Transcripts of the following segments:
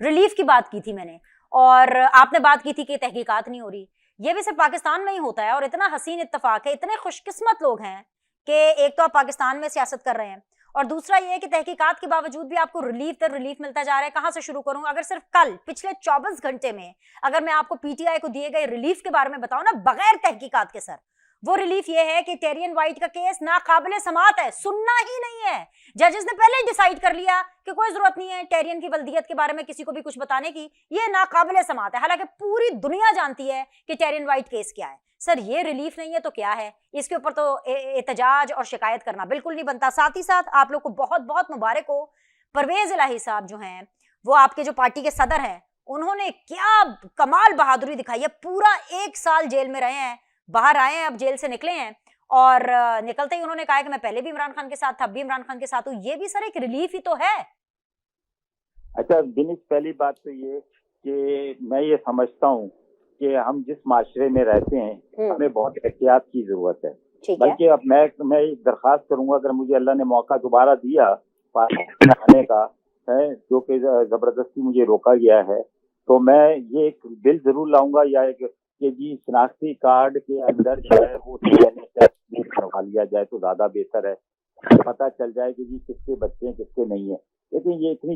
Relief की बात की थी मैंने, और आपने बात की थी कि तहकीकात नहीं हो रही। ये भी सिर्फ पाकिस्तान में ही होता है, और इतना हसीन इत्तेफाक है, इतने खुशकिस्मत लोग हैं कि एक तो आप पाकिस्तान में सियासत कर रहे हैं, और दूसरा ये है कि तहकीकात के बावजूद भी आपको रिलीफ दर रिलीफ मिलता जा रहा है। कहां से शुरू करूं? अगर सिर्फ कल पिछले 24 घंटे में अगर मैं आपको पीटीआई को दिए गए रिलीफ के बारे में बताऊं ना, बगैर तहकीकात के सर, वो रिलीफ ये है कि टेरियन वाइट का केस नाकाबिले समात है, सुनना ही नहीं है। जजेस ने पहले ही डिसाइड कर लिया कि कोई जरूरत नहीं है टेरियन की वल्दियत के बारे में किसी को भी कुछ बताने की, ये नाकाबिले समात है। हालांकि पूरी दुनिया जानती है कि टेरियन वाइट केस क्या है। सर ये रिलीफ नहीं है तो क्या है? इसके ऊपर तो एहतजाज और शिकायत करना बिल्कुल नहीं बनता। साथ ही साथ आप लोग को बहुत बहुत मुबारक हो, परवेज इलाही साहब जो हैं, वो आपके जो पार्टी के सदर हैं, उन्होंने क्या कमाल बहादुरी दिखाई है। पूरा 1 साल जेल में रहे हैं, बाहर आए हैं, अब जेल से निकले हैं, और निकलते ही उन्होंने कहा कि मैं पहले भी इमरान खान के साथ था, अब भी इमरान खान के साथ हूं। ये भी सर एक रिलीफ ही तो है। अच्छा दिनेश, पहली बात तो ये कि मैं ये समझता हूँ कि हम जिस माशरे में रहते हैं हमें बहुत एहतियात की जरूरत है। बल्कि अब मैं एक दरखास्त करूंगा, अगर मुझे अल्लाह ने मौका दोबारा दिया आने का है, जो कि जबरदस्ती मुझे रोका गया है, तो मैं ये एक बिल जरूर लाऊंगा, या एक कि जी शनाख्ती कार्ड के अंदर जो है वो करवा लिया जाए तो ज्यादा बेहतर है। पता चल जाए कि जी किसके बच्चे हैं किसके नहीं है। लेकिन ये इतनी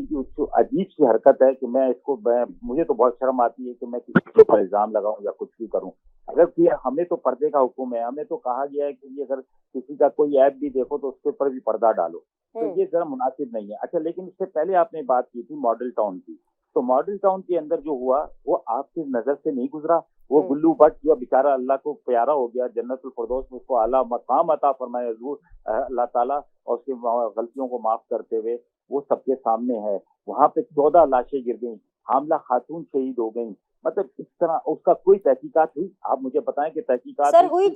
अजीब सी हरकत है कि मुझे तो बहुत शर्म आती है कि मैं किसी के ऊपर इल्जाम लगाऊं या कुछ भी करूं। अगर हमें तो पर्दे का हुक्म है, हमें तो कहा गया है कि अगर किसी का कोई ऐप भी देखो तो उसके ऊपर भी पर्दा डालो, तो ये जरा मुनासिब नहीं है। अच्छा, लेकिन इससे पहले आपने बात की थी मॉडल टाउन की, तो मॉडल टाउन के अंदर जो हुआ वो आपकी नजर से नहीं गुजरा। वो गुल्लू भट्ट जो बेचारा अल्लाह को प्यारा हो गया, जन्नतुल फिरदौस में उसको आला मकाम अता फरमाए हुजूर अल्लाह ताला, और उसकी गलतियों को माफ करते हुए, वो सबके सामने है। वहां पे 14 लाशें गिर गई, हामला खातून शहीद हो गई। मतलब इस तरह उसका कोई तहकीकात हुई? आप मुझे बताएं कि तहकीकात सर हुई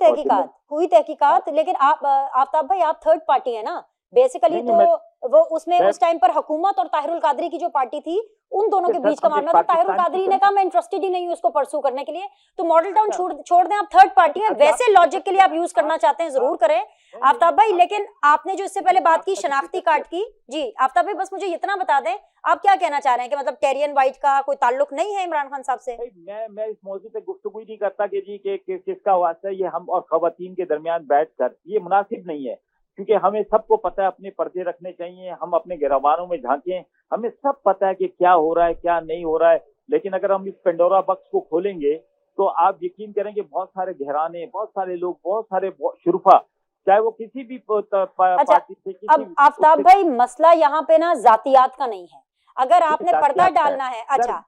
तहकीकात, लेकिन आप आफ्ताब भाई, आप थर्ड पार्टी है ना बेसिकली, तो वो उसमें उस टाइम पर हुकूमत और ताहिरुल कादरी की जो पार्टी थी, उन दोनों के बीच का मामला था। ताहिरुल कादरी ने कहा मैं इंटरेस्टेड ही नहीं हूं इसको परसू करने के लिए, तो मॉडल टाउन छोड़ दें, आप थर्ड पार्टी है। वैसे लॉजिक के लिए आप यूज करना चाहते हैं जरूर करें आफ्ताब भाई, लेकिन आपने जो इससे पहले बात की शनाख्ती कार्ड की, जी आफ्ताब भाई बस मुझे इतना बता दें, आप क्या कहना चाह रहे हैं कि मतलब टेरियन वाइट का कोई ताल्लुक नहीं है इमरान खान साहब से? मैं इस मौजूद पे गुफ्तगू नहीं करता कि जी किसका वास्ता है, ये हम और खवातीन के दरमियान बैठ कर, ये मुनासिब नहीं है, क्योंकि हमें सबको पता है अपने पर्दे रखने चाहिए, हम अपने गिरबानों में झांकें, हमें सब पता है कि क्या हो रहा है क्या नहीं हो रहा है। लेकिन अगर हम इस पेंडोरा बक्स को खोलेंगे तो आप यकीन करेंगे बहुत सारे घराने, बहुत सारे लोग, बहुत सारे शुरफा, चाहे वो किसी भी पार्टी से। अब आफ्ताब भाई मसला यहाँ पे ना जातियात का नहीं है, अगर आपने पर्दा डालना है। अच्छा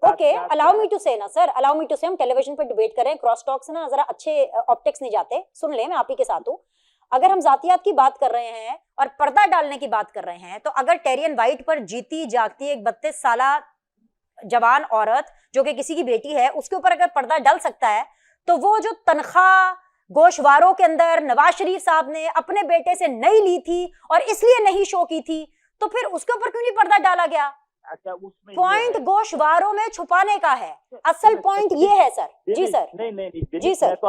ओके, अलाउ मी टू से ना सर, अलाउ मी टू से, हम टेलीविजन पे डिबेट करें, क्रॉस टॉक से ना जरा अच्छे ऑप्टिक्स नहीं जाते, सुन ले मैं आप ही के साथ हूँ। अगर हम जातियात की बात कर रहे हैं और पर्दा डालने की बात कर रहे हैं, तो अगर टेरियन वाइट पर जीती जागती एक 32 साल जवान औरत जो कि किसी की बेटी है, उसके ऊपर अगर पर्दा डल सकता है, तो वो जो तनख्वाह गोशवारों के अंदर नवाज शरीफ साहब ने अपने बेटे से नहीं ली थी और इसलिए नहीं शो की थी, तो फिर उसके ऊपर क्यों नहीं पर्दा डाला गया? अच्छा, उसमें पॉइंट गोशवारों में छुपाने का है, असल पॉइंट ये है सर। जी सर। नहीं जी सर, मैं तो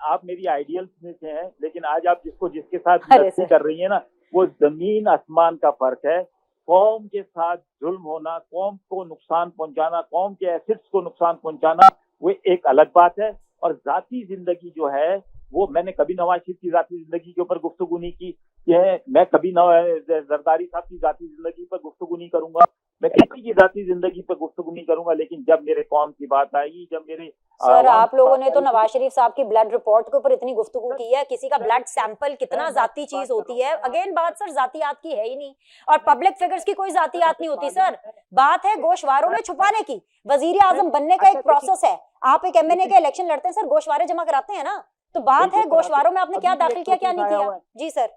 आप मेरी आइडियल में से हैं, लेकिन आज आप जिसके साथ कर रही है ना, वो जमीन आसमान का फर्क है। कौम के साथ जुल्म होना, कौम को नुकसान पहुंचाना, कौम के एसेट्स को नुकसान पहुंचाना, वो एक अलग बात है। और जाती जिंदगी जो है, वो मैंने कभी नवाज शरीफ की जाती जिंदगी के ऊपर गुफ्तगू नहीं की है, मैं कभी जरदारी साहब की जाती जिंदगी पर गुफ्तगू नहीं करूंगा, मैं किसी की जाती जिंदगी पर गुफ्तगू नहीं करूंगा। लेकिन जब मेरे कौम की बात आएगी, जब मेरे सर आप लोगों ने तो नवाज शरीफ साहब की ब्लड रिपोर्ट के ऊपर इतनी गुफ्तगू की है, किसी का ब्लड सैंपल कितना जाती चीज होती है। अगेन बात सर जातियात की है ही नहीं, और पब्लिक फिगर्स की कोई जातियात नहीं होती सर, बात है गोशवारों में छुपाने की। वजीर आजम बनने का एक प्रोसेस है, आप एक एमएनए का इलेक्शन लड़ते हैं सर, गोशवारे जमा कराते हैं ना, तो बात है गोशवारों में आपने क्या दाखिल किया क्या नहीं किया। जी सर।